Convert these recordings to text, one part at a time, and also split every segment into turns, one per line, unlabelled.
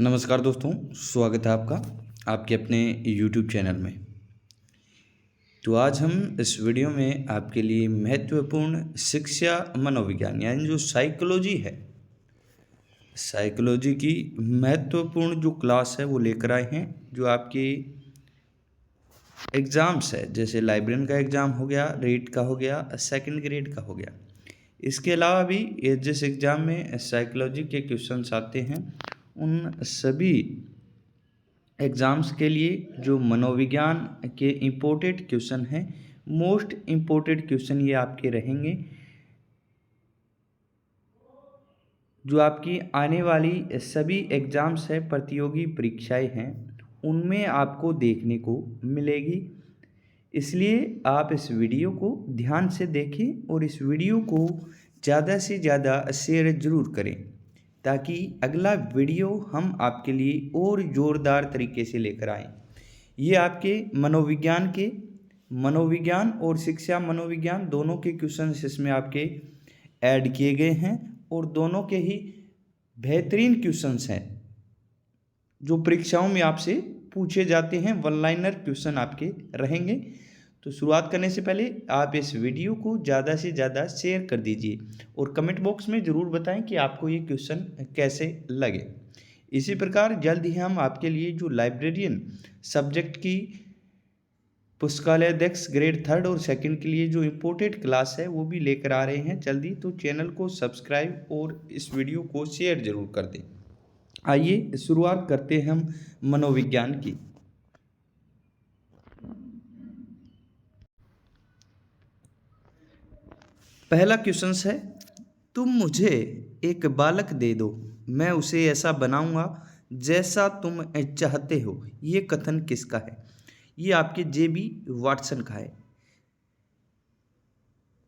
नमस्कार दोस्तों, स्वागत है आपका आपके अपने YouTube चैनल में। तो आज हम इस वीडियो में आपके लिए महत्वपूर्ण शिक्षा मनोविज्ञान यानी जो साइकोलॉजी है, साइकोलॉजी की महत्वपूर्ण जो क्लास है वो लेकर आए हैं। जो आपकी एग्ज़ाम्स है, जैसे लाइब्रेरियन का एग्ज़ाम हो गया, रीट का हो गया, सेकंड ग्रेड का हो गया। इसके अलावा भी ये जिस एग्ज़ाम में साइकोलॉजी के क्वेश्चंस आते हैं, उन सभी एग्ज़ाम्स के लिए जो मनोविज्ञान के इम्पोर्टेंट क्वेश्चन हैं, मोस्ट इम्पोर्टेंट क्वेश्चन ये आपके रहेंगे। जो आपकी आने वाली सभी एग्ज़ाम्स है, प्रतियोगी परीक्षाएं हैं, उनमें आपको देखने को मिलेगी। इसलिए आप इस वीडियो को ध्यान से देखें और इस वीडियो को ज़्यादा से ज़्यादा शेयर ज़रूर करें, ताकि अगला वीडियो हम आपके लिए और ज़ोरदार तरीके से लेकर आएँ। ये आपके मनोविज्ञान और शिक्षा मनोविज्ञान दोनों के क्वेश्चंस इसमें आपके ऐड किए गए हैं और दोनों के ही बेहतरीन क्वेश्चंस हैं जो परीक्षाओं में आपसे पूछे जाते हैं। वन लाइनर क्वेश्चन आपके रहेंगे। तो शुरुआत करने से पहले आप इस वीडियो को ज़्यादा से ज़्यादा शेयर कर दीजिए और कमेंट बॉक्स में ज़रूर बताएं कि आपको ये क्वेश्चन कैसे लगे। इसी प्रकार जल्द ही हम आपके लिए जो लाइब्रेरियन सब्जेक्ट की पुस्तकालय अध्यक्ष ग्रेड 3 और 2 के लिए जो इम्पोर्टेंट क्लास है वो भी लेकर आ रहे हैं जल्दी। तो चैनल को सब्सक्राइब और इस वीडियो को शेयर ज़रूर कर दें। आइए शुरुआत करते हैं हम मनोविज्ञान की। पहला क्वेश्चन है, तुम मुझे एक बालक दे दो, मैं उसे ऐसा बनाऊंगा जैसा तुम चाहते हो। ये कथन किसका है? ये आपके जे.बी. वाटसन का है।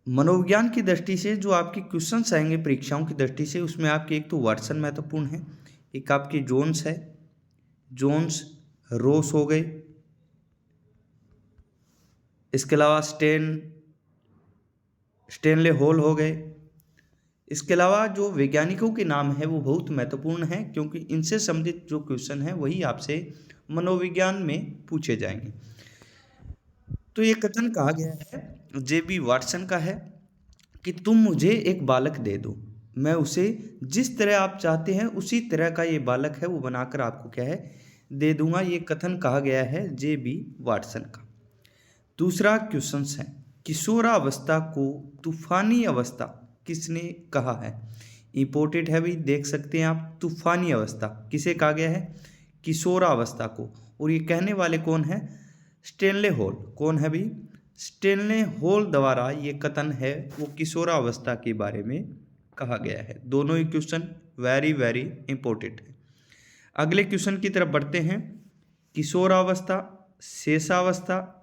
मनोविज्ञान की दृष्टि से जो आपके क्वेश्चंस आएंगे परीक्षाओं की दृष्टि से, उसमें आपके एक तो वाटसन महत्वपूर्ण है, एक आपके जोन्स है, जोन्स रोस हो गए, इसके अलावा स्टेनले हॉल हो गए। इसके अलावा जो वैज्ञानिकों के नाम है वो बहुत महत्वपूर्ण है, क्योंकि इनसे संबंधित जो क्वेश्चन है वही आपसे मनोविज्ञान में पूछे जाएंगे। तो ये कथन कहा गया है, जे.बी. वाटसन का है, कि तुम मुझे एक बालक दे दो, मैं उसे जिस तरह आप चाहते हैं उसी तरह का ये बालक है वो बनाकर आपको क्या है दे दूंगा। ये कथन कहा गया है जे.बी. वाटसन का। दूसरा क्वेश्चन है, किशोरावस्था को तूफानी अवस्था किसने कहा है? इंपॉर्टेंट है भी, देख सकते हैं आप। तूफानी अवस्था किसे कहा गया है? किशोरावस्था को। और ये कहने वाले कौन है? Stanley hall. कौन है भी? स्टेनले हॉल द्वारा ये कथन है वो किशोरावस्था के बारे में कहा गया है। दोनों ही क्वेश्चन वेरी वेरी इंपॉर्टेंट है। अगले क्वेश्चन की तरफ बढ़ते हैं। किशोरावस्था शेषावस्था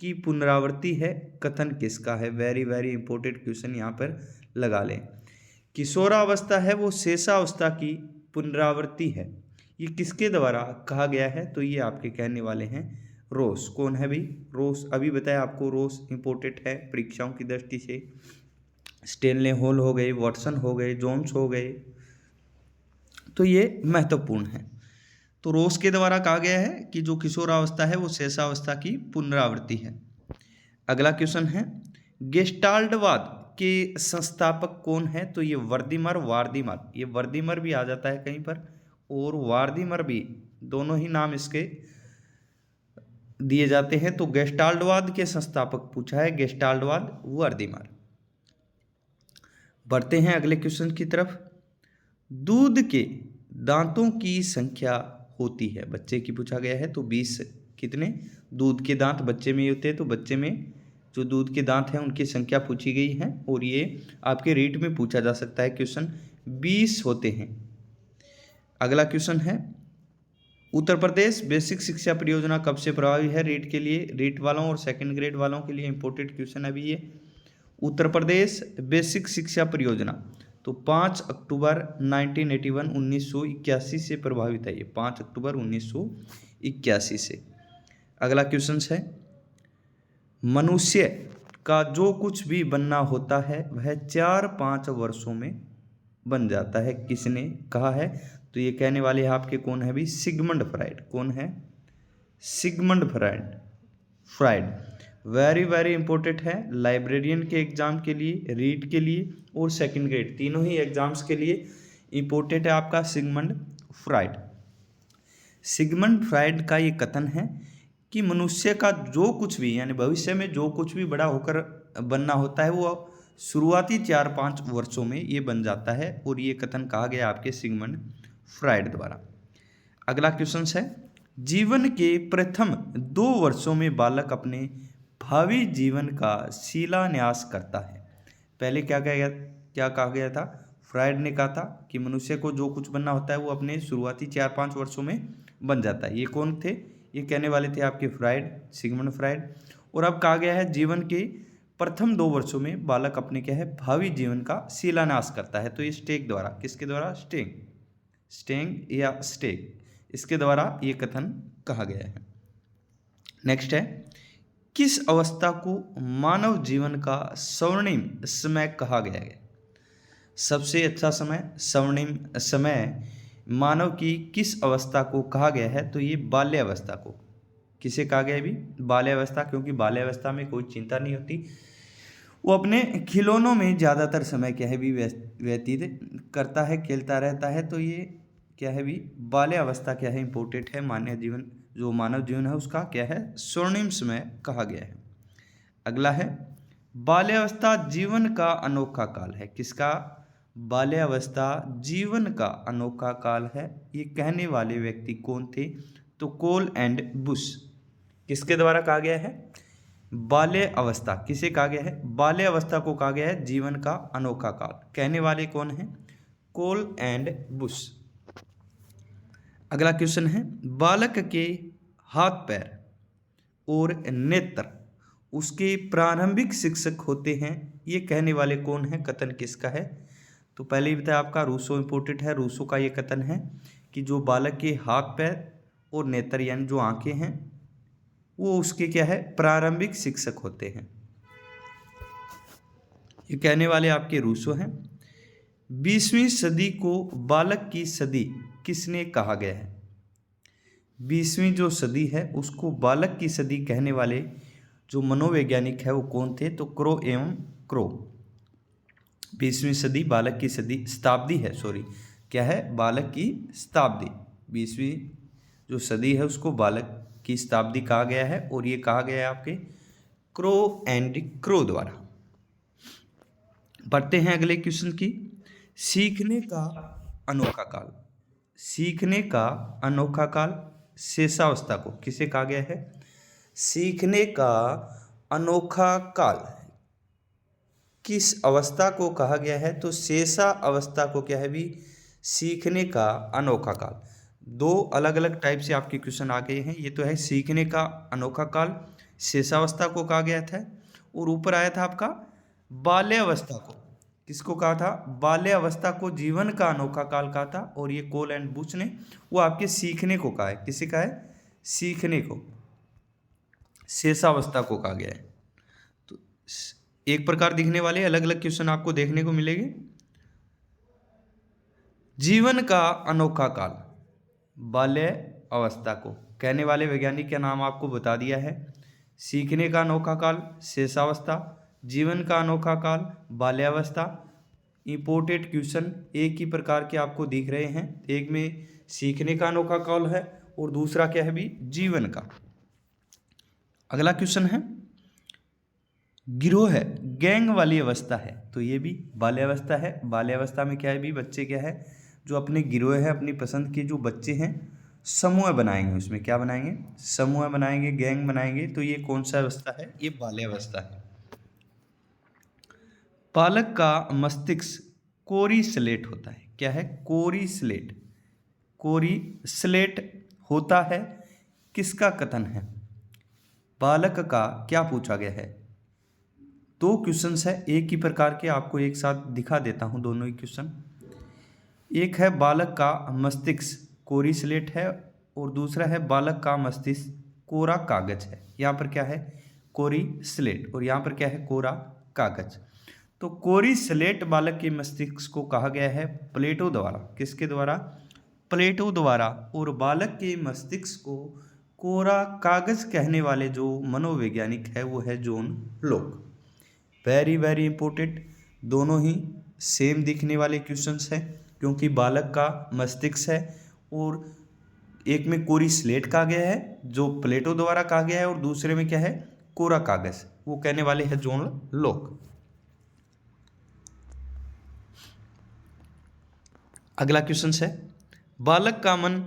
की पुनरावृत्ति है, कथन किसका है? वेरी वेरी इंपॉर्टेंट क्वेश्चन यहाँ पर लगा लें। किशोरावस्था है वो शेषावस्था की पुनरावृत्ति है, ये किसके द्वारा कहा गया है? तो ये आपके कहने वाले हैं रोस। कौन है भी? रोस। अभी बताया आपको, रोस इंपॉर्टेंट है परीक्षाओं की दृष्टि से। स्टेनले हॉल हो गए, वाटसन हो गए, जोन्स हो गए, तो ये महत्वपूर्ण है। तो रोस के द्वारा कहा गया है कि जो किशोरावस्था है वो शेषावस्था की पुनरावृत्ति है। अगला क्वेश्चन है, गेस्टाल्टवाद के संस्थापक कौन है? तो ये वार्दीमर। ये वर्दीमर भी आ जाता है कहीं पर और वार्दीमर भी, दोनों ही नाम इसके दिए जाते हैं। तो गेस्टाल्टवाद के संस्थापक पूछा है, गेस्टाल्टवाद वर्दीमर। बढ़ते हैं अगले क्वेश्चन की तरफ। दूध के दांतों की संख्या होती है, बच्चे की पूछा गया है। तो 20 कितने दूध के दांत बच्चे में होते हैं? तो बच्चे में जो दूध के दांत हैं उनकी संख्या पूछी गई है और ये आपके रीट में पूछा जा सकता है क्वेश्चन। 20 होते हैं। अगला क्वेश्चन है, उत्तर प्रदेश बेसिक शिक्षा परियोजना कब से प्रभावी है? रीट के लिए, रीट वालों और सेकंड ग्रेड वालों के लिए इंपॉर्टेंट क्वेश्चन है भी ये। उत्तर प्रदेश बेसिक शिक्षा परियोजना तो 5 अक्टूबर 1981 से प्रभावित है। ये 5 अक्टूबर 1981 से। अगला क्वेश्चन है, मनुष्य का जो कुछ भी बनना होता है वह 4-5 वर्षों में बन जाता है, किसने कहा है? तो ये कहने वाले हैं आपके कौन है भी, सिगमंड फ्राइड। कौन है, Sigmund Freud. Fried very very important है लाइब्रेरियन के एग्जाम के लिए, रीट के लिए और सेकंड ग्रेड तीनों ही एग्जाम्स के लिए इंपॉर्टेंट है आपका सिगमंड फ्राइड। सिगमंड फ्राइड का ये कथन है कि मनुष्य का जो कुछ भी यानी भविष्य में जो कुछ भी बड़ा होकर बनना होता है वो शुरुआती 4-5 वर्षों में ये बन जाता है, और ये कथन कहा गया आपके सिगमंड फ्राइड द्वारा। अगला क्वेश्चन है, जीवन के प्रथम 2 वर्षों में बालक अपने भावी जीवन का शिलान्यास करता है। पहले क्या कहा गया था, फ्राइड ने कहा था कि मनुष्य को जो कुछ बनना होता है वो अपने शुरुआती 4-5 वर्षों में बन जाता है। ये कौन थे, ये कहने वाले थे आपके फ्राइड, सिगमंड फ्राइड। और अब कहा गया है जीवन के प्रथम 2 वर्षों में बालक अपने क्या है, भावी जीवन का शिलान्यास करता है। तो ये स्टेक द्वारा, किसके द्वारा, स्टेंग या स्टेक, इसके द्वारा ये कथन कहा गया है। नेक्स्ट है, किस अवस्था को मानव जीवन का स्वर्णिम समय कहा गया है। सबसे अच्छा समय, स्वर्णिम समय मानव की किस अवस्था को कहा गया है, तो ये बाल्यावस्था को। किसे कहा गया है भी, बाल्यावस्था, क्योंकि बाल्यावस्था में कोई चिंता नहीं होती, वो अपने खिलौनों में ज़्यादातर समय क्या है भी व्यतीत करता है, खेलता रहता है। तो ये क्या है भी, बाल्यावस्था क्या है इंपॉर्टेंट है, मानव जीवन जो मानव जीवन है उसका क्या है, स्वर्णिम समय कहा गया है। अगला है, बाल्यावस्था जीवन का अनोखा काल है। किसका, बाल्यावस्था जीवन का अनोखा काल है। ये कहने वाले व्यक्ति कौन थे, तो कोल एंड बुश। किसके द्वारा कहा गया है, बाल्य अवस्था, किसे कहा गया है, बाल्य अवस्था को कहा गया है जीवन का अनोखा काल। कहने वाले कौन है, कोल एंड बुश। अगला क्वेश्चन है, बालक के हाथ पैर और नेत्र उसके प्रारंभिक शिक्षक होते हैं। ये कहने वाले कौन है, कथन किसका है, तो पहले ही बताया आपका रूसो इंपोर्टेंट है। रूसो का ये कथन है कि जो बालक के हाथ पैर और नेत्र यानी जो आंखें हैं वो उसके क्या है, प्रारंभिक शिक्षक होते हैं। ये कहने वाले आपके रूसो हैं। 20वीं सदी को बालक की सदी किसने कहा गया है। 20वीं जो सदी है उसको बालक की सदी कहने वाले जो मनोवैज्ञानिक है वो कौन थे, तो क्रो एवं क्रो। 20वीं सदी बालक की सदी, शताब्दी है, सॉरी क्या है, बालक की शताब्दी। 20वीं जो सदी है उसको बालक की शताब्दी कहा गया है, और ये कहा गया है आपके क्रो एंड क्रो द्वारा। पढ़ते हैं अगले क्वेश्चन की, सीखने का अनोखा काल। सीखने का अनोखा काल शेषावस्था को किसे कहा गया है, सीखने का अनोखा काल किस अवस्था को कहा गया है, तो शेषा अवस्था को क्या है भी, सीखने का अनोखा काल। 2 अलग अलग टाइप से आपके क्वेश्चन आ गए हैं। ये तो है सीखने का अनोखा काल शेषावस्था को कहा गया था, और ऊपर आया था आपका बाल्यावस्था को, किसको कहा था, बाल्यावस्था को जीवन का अनोखा काल कहा था, और ये कोल एंड बुश ने वो आपके सीखने को कहा है। किसे कहा है, सीखने को, शेषावस्था को कहा गया है। तो एक प्रकार दिखने वाले अलग अलग क्वेश्चन आपको देखने को मिलेंगे। जीवन का अनोखा काल बाल्य अवस्था को कहने वाले वैज्ञानिक का नाम आपको बता दिया है। सीखने का अनोखा काल शेषावस्था, जीवन का अनोखा काल बाल्यावस्था। इंपोर्टेंट क्वेश्चन एक ही प्रकार के आपको दिख रहे हैं, एक में सीखने का अनोखा काल है और दूसरा क्या है भी, जीवन का। अगला क्वेश्चन है, गिरोह है गैंग वाली अवस्था है, तो ये भी बाल्यावस्था है। बाल्यावस्था में क्या है भी, बच्चे क्या है जो अपने गिरोह है, अपनी पसंद के जो बच्चे हैं समूह बनाएंगे, उसमें क्या बनाएंगे, समूह बनाएंगे, गैंग बनाएंगे। तो ये कौन सा अवस्था है, ये बाल्यावस्था है। बालक का मस्तिष्क कोरी स्लेट होता है, क्या है, कोरी स्लेट, कोरी स्लेट होता है, किसका कथन है, बालक का क्या पूछा गया है। 2 क्वेश्चंस है एक ही प्रकार के, आपको एक साथ दिखा देता हूं दोनों ही क्वेश्चन। एक है बालक का मस्तिष्क कोरी स्लेट है, और दूसरा है बालक का मस्तिष्क कोरा कागज है। यहाँ पर क्या है, कोरी स्लेट, और यहाँ पर क्या है, कोरा कागज। तो कोरी स्लेट बालक के मस्तिष्क को कहा गया है प्लेटो द्वारा, किसके द्वारा, प्लेटो द्वारा और बालक के मस्तिष्क को कोरा कागज कहने वाले जो मनोवैज्ञानिक है वो है जॉन लोक। वेरी वेरी इंपॉर्टेंट, दोनों ही सेम दिखने वाले क्वेश्चंस हैं, क्योंकि बालक का मस्तिष्क है और एक में कोरी स्लेट कहा गया है जो प्लेटो द्वारा कहा गया है और दूसरे में क्या है, कोरा कागज, वो कहने वाले हैं जॉन लोक। अगला क्वेश्चन है, बालक का मन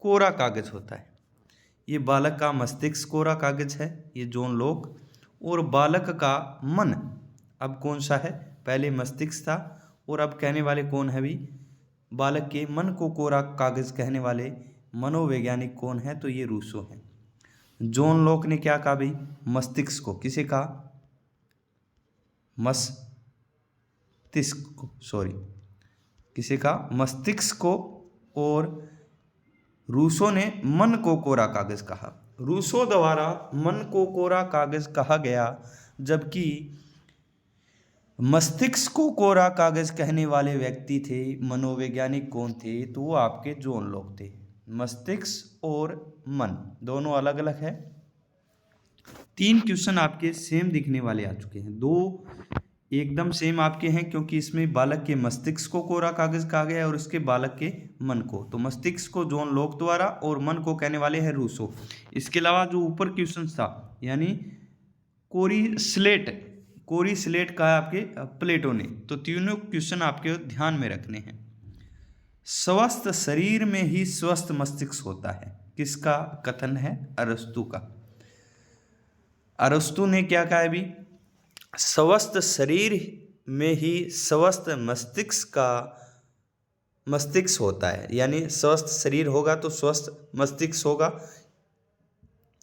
कोरा कागज होता है। ये बालक का मस्तिष्क कोरा कागज है, ये जॉन लोक। और बालक का मन अब कौन सा है, पहले मस्तिष्क था और अब कहने वाले कौन है भी, बालक के मन को कोरा कागज कहने वाले मनोवैज्ञानिक कौन है, तो ये रूसो है। जॉन लोक ने क्या कहा भाई, मस्तिष्क को, किसे कहा, मस्तिष्क को, सॉरी किसे कहा, मस्तिष्क को, और रूसो ने मन को कोरा कागज कहा। रूसो द्वारा मन को कोरा कागज कहा गया, जबकि मस्तिष्क को कोरा कागज कहने वाले व्यक्ति थे, मनोवैज्ञानिक कौन थे, तो वो आपके जॉन लोक थे। मस्तिष्क और मन दोनों अलग अलग है। 3 क्वेश्चन आपके सेम दिखने वाले आ चुके हैं, 2 एकदम सेम आपके हैं, क्योंकि इसमें बालक के मस्तिष्क को कोरा कागज कहा गया है और इसके बालक के मन को, तो मस्तिष्क को जॉन लोक द्वारा और मन को कहने वाले हैं रूसो। इसके अलावा जो ऊपर क्वेश्चन था, यानी कोरी स्लेट कहा आपके प्लेटो ने, तो तीनों क्वेश्चन आपके ध्यान में रखने हैं। स्वस्थ शरीर में ही स्वस्थ मस्तिष्क होता है, किसका कथन है, अरस्तु का। अरस्तु ने क्या कहा है भी, स्वस्थ शरीर में ही स्वस्थ मस्तिष्क होता है, यानी स्वस्थ शरीर होगा तो स्वस्थ मस्तिष्क होगा।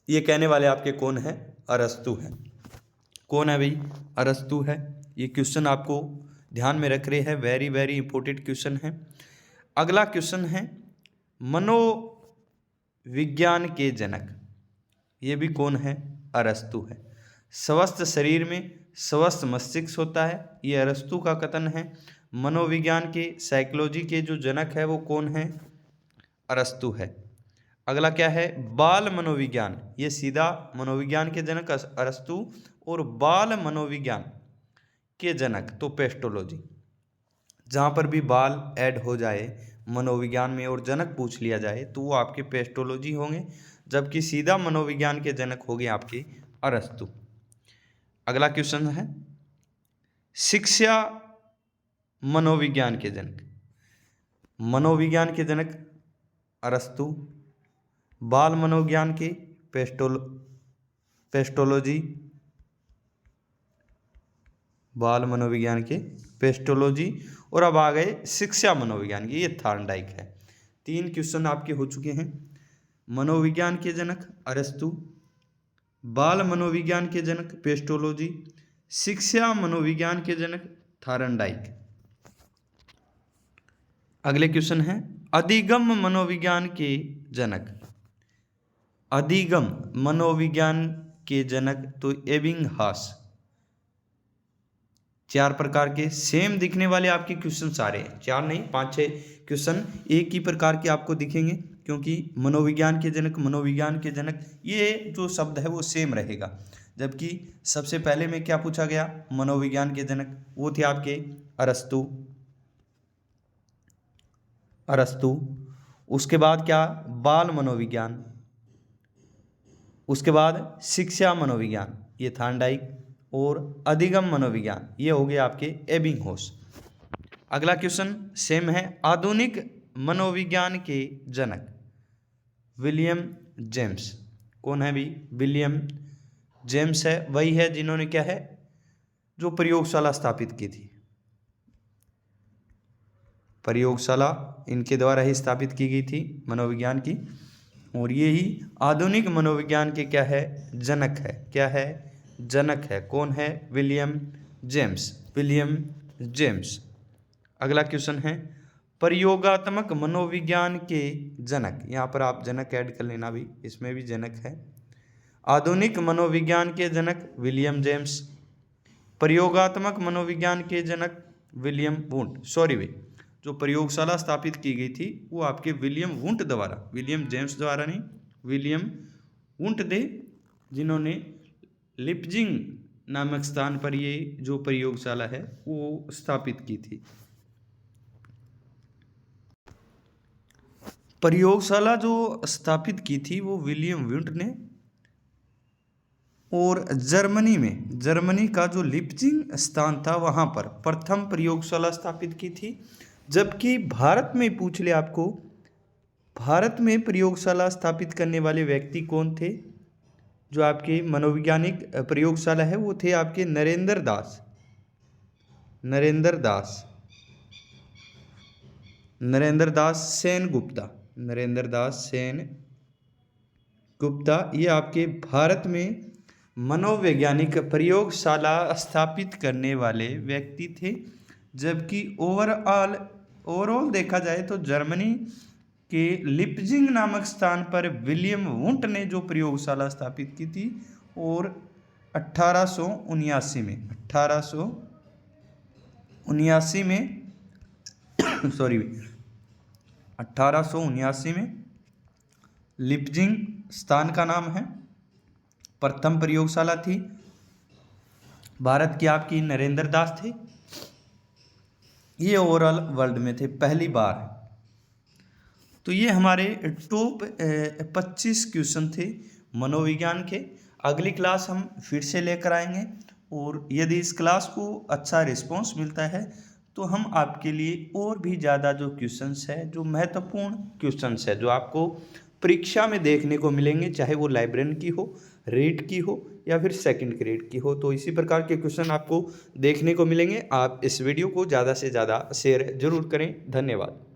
ये कहने वाले आपके कौन है, अरस्तु है। कौन है भाई, अरस्तु है। ये क्वेश्चन आपको ध्यान में रख रहे हैं, वेरी वेरी इंपॉर्टेंट क्वेश्चन है। अगला क्वेश्चन है, मनोविज्ञान के जनक, ये भी कौन है, अरस्तु है। स्वस्थ शरीर में स्वस्थ मस्तिष्क होता है, ये अरस्तु का कथन है। मनोविज्ञान के, साइकोलॉजी के जो जनक है वो कौन है, अरस्तु है। अगला क्या है, बाल मनोविज्ञान, ये सीधा मनोविज्ञान के जनक अरस्तु, और बाल मनोविज्ञान के जनक तो पेस्टोलॉजी। जहाँ पर भी बाल ऐड हो जाए मनोविज्ञान में और जनक पूछ लिया जाए तो वो आपके पेस्टोलॉजी होंगे, जबकि सीधा मनोविज्ञान के जनक हो गए आपके अरस्तु। अगला क्वेश्चन है, शिक्षा मनोविज्ञान के जनक, मनोविज्ञान के जनक अरस्तु, बाल मनोविज्ञान के पेस्टोलॉजी, बाल मनोविज्ञान के पेस्टोलॉजी, और अब आ गए शिक्षा मनोविज्ञान के, ये थॉर्नडाइक है। 3 क्वेश्चन आपके हो चुके हैं, मनोविज्ञान के जनक अरस्तु, बाल मनोविज्ञान के जनक पेस्टोलॉजी, शिक्षा मनोविज्ञान के जनक थॉर्नडाइक। अगले क्वेश्चन है, अधिगम मनोविज्ञान के जनक, अधिगम मनोविज्ञान के जनक तो एबिंगहास। 4 प्रकार के सेम दिखने वाले आपके क्वेश्चन सारे हैं, 4 नहीं 5-6 क्वेश्चन एक ही प्रकार के आपको दिखेंगे, क्योंकि मनोविज्ञान के जनक ये जो शब्द है वो सेम रहेगा। जबकि सबसे पहले में क्या पूछा गया, मनोविज्ञान के जनक, वो थे आपके अरस्तु। उसके बाद क्या, बाल मनोविज्ञान, उसके बाद शिक्षा मनोविज्ञान, ये थॉर्नडाइक, और अधिगम मनोविज्ञान, ये हो गए आपके एबिंगहास। अगला क्वेश्चन सेम है, आधुनिक मनोविज्ञान के जनक विलियम जेम्स। कौन है भी, विलियम जेम्स है, वही है जिन्होंने क्या है, जो प्रयोगशाला स्थापित की थी। प्रयोगशाला इनके द्वारा ही स्थापित की गई थी मनोविज्ञान की, और ये ही आधुनिक मनोविज्ञान के क्या है, जनक है। क्या है, जनक है। कौन है, विलियम जेम्स। अगला क्वेश्चन है, प्रयोगात्मक मनोविज्ञान के जनक, यहाँ पर आप जनक ऐड कर लेना भी, इसमें भी जनक है। आधुनिक मनोविज्ञान के जनक विलियम जेम्स, प्रयोगात्मक मनोविज्ञान के जनक विलियम वुंड। सॉरी भाई, जो प्रयोगशाला स्थापित की गई थी वो आपके विलियम वुंट द्वारा, विलियम जेम्स द्वारा नहीं, विलियम वुंट थे, जिन्होंने लिपजिंग नामक स्थान पर ये जो प्रयोगशाला है वो स्थापित की थी। प्रयोगशाला जो स्थापित की थी वो विलियम वुंट ने, और जर्मनी का जो लिपजिंग स्थान था वहाँ पर प्रथम प्रयोगशाला स्थापित की थी। जबकि भारत में पूछ ले आपको, भारत में प्रयोगशाला स्थापित करने वाले व्यक्ति कौन थे, जो आपके मनोवैज्ञानिक प्रयोगशाला है वो थे आपके नरेंद्र दास सेन गुप्ता, ये आपके भारत में मनोवैज्ञानिक प्रयोगशाला स्थापित करने वाले व्यक्ति थे। जबकि ओवरऑल देखा जाए तो जर्मनी के लिपजिंग नामक स्थान पर विलियम वुंट ने जो प्रयोगशाला स्थापित की थी, और 1879 में लिपजिंग स्थान का नाम है, प्रथम प्रयोगशाला थी। भारत की आपकी नरेंद्र दास थे, ये ओवरऑल वर्ल्ड में थे पहली बार। तो ये हमारे टॉप 25 क्वेश्चन थे मनोविज्ञान के। अगली क्लास हम फिर से लेकर आएंगे, और यदि इस क्लास को अच्छा रिस्पांस मिलता है तो हम आपके लिए और भी ज़्यादा जो क्वेश्चंस है, जो महत्वपूर्ण क्वेश्चंस है, जो आपको परीक्षा में देखने को मिलेंगे, चाहे वो लाइब्रेरी की हो, रीट की हो या फिर सेकंड ग्रेड की हो, तो इसी प्रकार के क्वेश्चन आपको देखने को मिलेंगे। आप इस वीडियो को ज़्यादा से ज़्यादा शेयर जरूर करें। धन्यवाद।